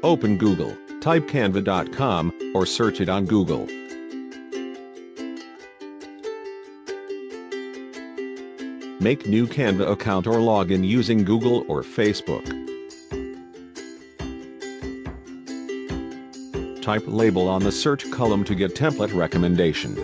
Open Google, type canva.com, or search it on Google. Make new Canva account or log in using Google or Facebook. Type label on the search column to get template recommendation.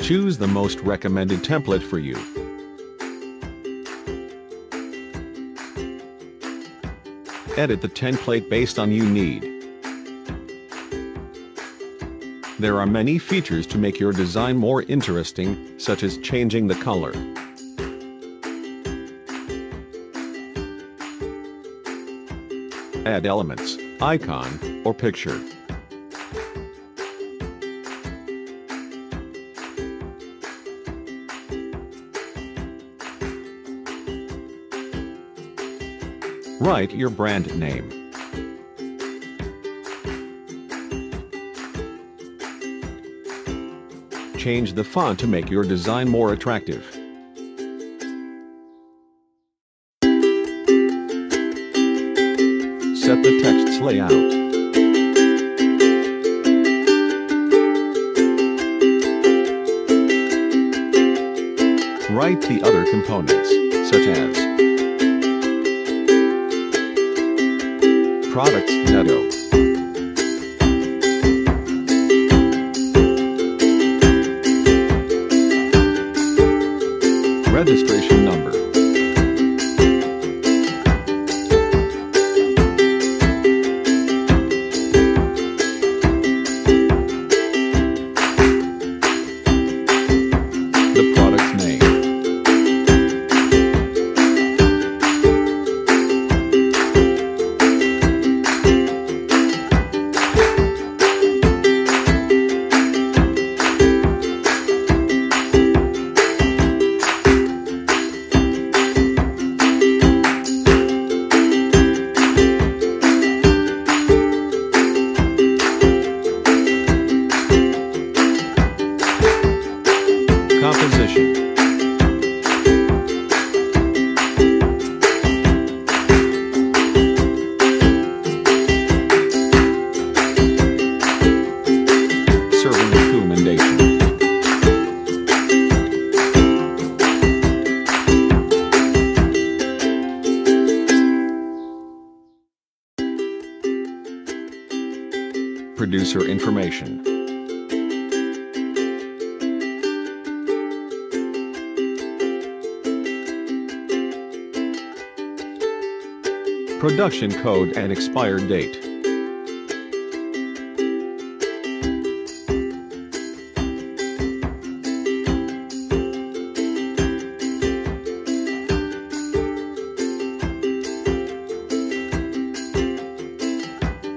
Choose the most recommended template for you. Edit the template based on you need. There are many features to make your design more interesting, such as changing the color. Add elements, icon, or picture. Write your brand name. Change the font to make your design more attractive. Set the text's layout. Write the other components, such as products netto, registration number, the product's name, composition, serving recommendation, producer information, production code and expired date.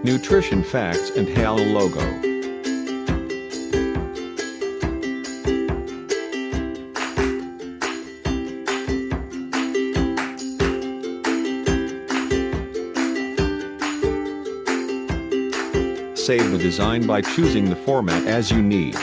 Nutrition facts and halal logo. Save the design by choosing the format as you need.